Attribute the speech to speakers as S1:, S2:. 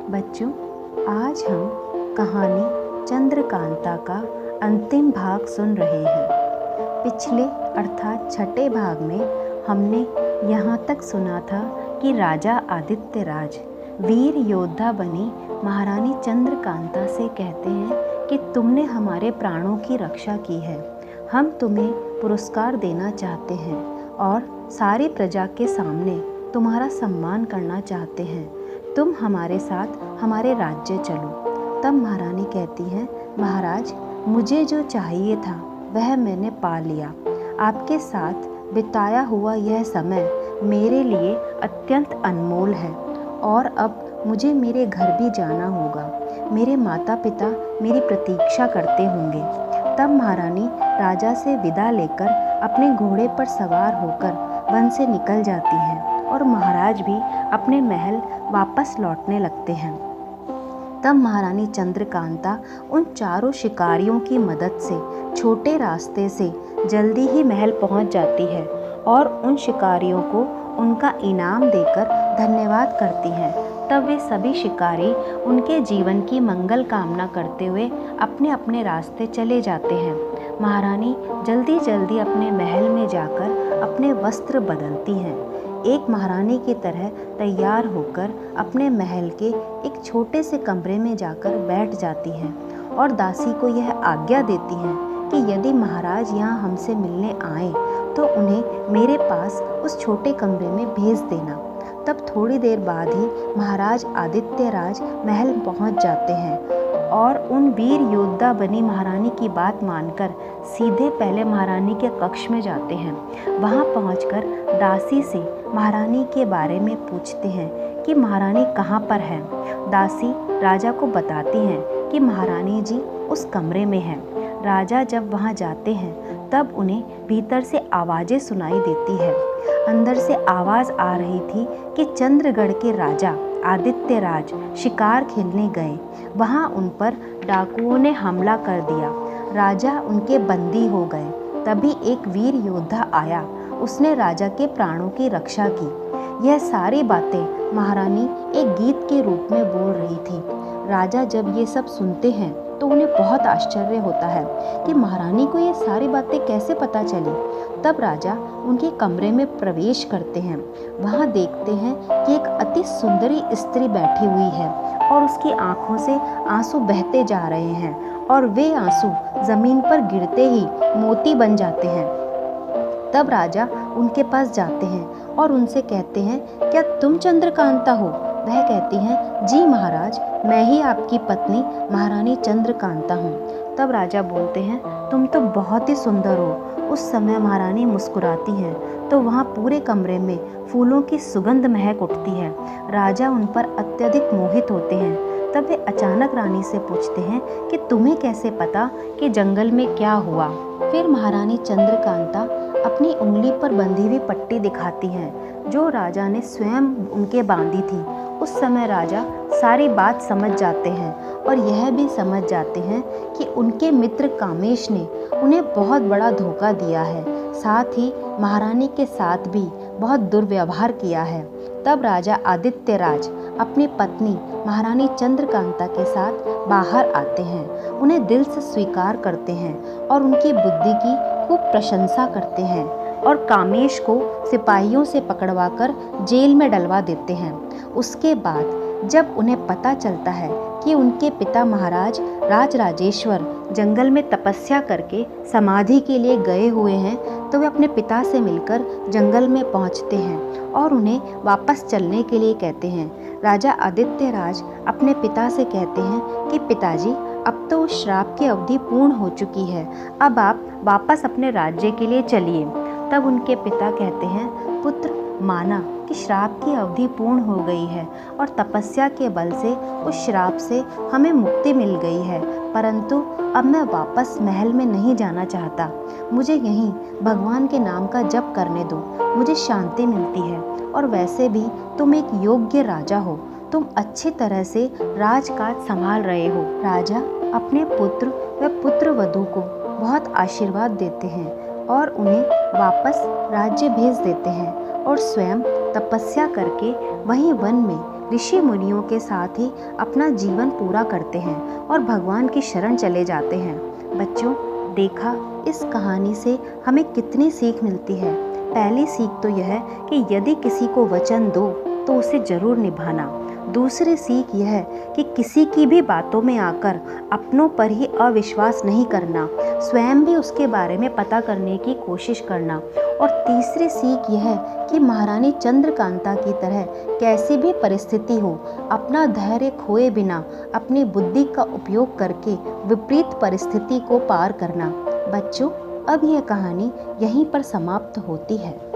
S1: बच्चों, आज हम कहानी चंद्रकांता का अंतिम भाग सुन रहे हैं। पिछले अर्थात छठे भाग में हमने यहाँ तक सुना था कि राजा आदित्यराज वीर योद्धा बनी महारानी चंद्रकांता से कहते हैं कि तुमने हमारे प्राणों की रक्षा की है, हम तुम्हें पुरस्कार देना चाहते हैं और सारी प्रजा के सामने तुम्हारा सम्मान करना चाहते हैं। तुम हमारे साथ हमारे राज्य चलो। तब महारानी कहती हैं, महाराज, मुझे जो चाहिए था वह मैंने पा लिया। आपके साथ बिताया हुआ यह समय मेरे लिए अत्यंत अनमोल है और अब मुझे मेरे घर भी जाना होगा। मेरे माता पिता मेरी प्रतीक्षा करते होंगे। तब महारानी राजा से विदा लेकर अपने घोड़े पर सवार होकर वन से निकल जाती हैं और महाराज भी अपने महल वापस लौटने लगते हैं। तब महारानी चंद्रकांता उन चारों शिकारियों की मदद से छोटे रास्ते से जल्दी ही महल पहुंच जाती है और उन शिकारियों को उनका इनाम देकर धन्यवाद करती हैं। तब वे सभी शिकारी उनके जीवन की मंगल कामना करते हुए अपने अपने रास्ते चले जाते हैं। महारानी जल्दी जल्दी अपने महल में जाकर अपने वस्त्र बदलती हैं। एक महारानी की तरह तैयार होकर अपने महल के एक छोटे से कमरे में जाकर बैठ जाती हैं और दासी को यह आज्ञा देती हैं कि यदि महाराज यहाँ हमसे मिलने आए तो उन्हें मेरे पास उस छोटे कमरे में भेज देना। तब थोड़ी देर बाद ही महाराज आदित्यराज महल पहुँच जाते हैं और उन वीर योद्धा बनी महारानी की बात मानकर सीधे पहले महारानी के कक्ष में जाते हैं। वहां पहुंचकर दासी से महारानी के बारे में पूछते हैं कि महारानी कहां पर है। दासी राजा को बताती हैं कि महारानी जी उस कमरे में हैं। राजा जब वहां जाते हैं तब उन्हें भीतर से आवाज़ें सुनाई देती है। अंदर से आवाज़ आ रही थी कि चंद्रगढ़ के राजा आदित्यराज शिकार खेलने गए। वहां उन पर डाकुओं ने हमला कर दिया। राजा उनके बंदी हो गए। तभी एक वीर योद्धा आया, उसने राजा के प्राणों की रक्षा की। यह सारी बातें महारानी एक गीत के रूप में बोल रही थी। राजा जब ये सब सुनते हैं तो उन्हें बहुत आश्चर्य होता है कि महारानी को ये सारी बातें कैसे पता चली। तब राजा उनके कमरे में प्रवेश करते हैं। वहाँ देखते हैं कि एक अति सुंदरी स्त्री बैठी हुई है और उसकी आंखों से आंसू बहते जा रहे हैं और वे आंसू जमीन पर गिरते ही मोती बन जाते हैं। तब राजा उनके पास जाते हैं और उनसे कहते हैं, क्या तुम चंद्रकांता हो? वह कहती हैं, जी महाराज, मैं ही आपकी पत्नी महारानी चंद्रकांता हूँ। तब राजा बोलते हैं, तुम तो बहुत ही सुंदर हो। उस समय महारानी मुस्कुराती हैं तो वहाँ पूरे कमरे में फूलों की सुगंध महक उठती है। राजा उन पर अत्यधिक मोहित होते हैं। तब वे अचानक रानी से पूछते हैं कि तुम्हें कैसे पता कि जंगल में क्या हुआ। फिर महारानी चंद्रकांता अपनी उंगली पर बंधी हुई पट्टी दिखाती हैं जो राजा ने स्वयं उनके बांधी थी। उस समय राजा सारी बात समझ जाते हैं और यह भी समझ जाते हैं कि उनके मित्र कामेश ने उन्हें बहुत बड़ा धोखा दिया है, साथ ही महारानी के साथ भी बहुत दुर्व्यवहार किया है। तब राजा आदित्यराज अपनी पत्नी महारानी चंद्रकांता के साथ बाहर आते हैं, उन्हें दिल से स्वीकार करते हैं और उनकी बुद्धि की खूब प्रशंसा करते हैं और कामेश को सिपाहियों से पकड़वाकर जेल में डलवा देते हैं। उसके बाद जब उन्हें पता चलता है कि उनके पिता महाराज राजराजेश्वर जंगल में तपस्या करके समाधि के लिए गए हुए हैं तो वे अपने पिता से मिलकर जंगल में पहुंचते हैं और उन्हें वापस चलने के लिए कहते हैं। राजा आदित्यराज अपने पिता से कहते हैं कि पिताजी, अब तो उस श्राप की अवधि पूर्ण हो चुकी है, अब आप वापस अपने राज्य के लिए चलिए। तब उनके पिता कहते हैं, पुत्र, माना कि श्राप की अवधि पूर्ण हो गई है और तपस्या के बल से उस श्राप से हमें मुक्ति मिल गई है, परंतु अब मैं वापस महल में नहीं जाना चाहता। मुझे यहीं भगवान के नाम का जप करने दो, मुझे शांति मिलती है और वैसे भी तुम एक योग्य राजा हो, तुम अच्छी तरह से राजकाज संभाल रहे हो। राजा अपने पुत्र व पुत्रवधू को बहुत आशीर्वाद देते हैं और उन्हें वापस राज्य भेज देते हैं और स्वयं तपस्या करके वहीं वन में ऋषि मुनियों के साथ ही अपना जीवन पूरा करते हैं और भगवान की शरण चले जाते हैं। बच्चों, देखा इस कहानी से हमें कितनी सीख मिलती है। पहली सीख तो यह है कि यदि किसी को वचन दो तो उसे जरूर निभाना। दूसरी सीख यह है कि किसी की भी बातों में आकर अपनों पर ही अविश्वास नहीं करना, स्वयं भी उसके बारे में पता करने की कोशिश करना। और तीसरी सीख यह है कि महारानी चंद्रकांता की तरह कैसी भी परिस्थिति हो, अपना धैर्य खोए बिना अपनी बुद्धि का उपयोग करके विपरीत परिस्थिति को पार करना। बच्चों, अब यह कहानी यहीं पर समाप्त होती है।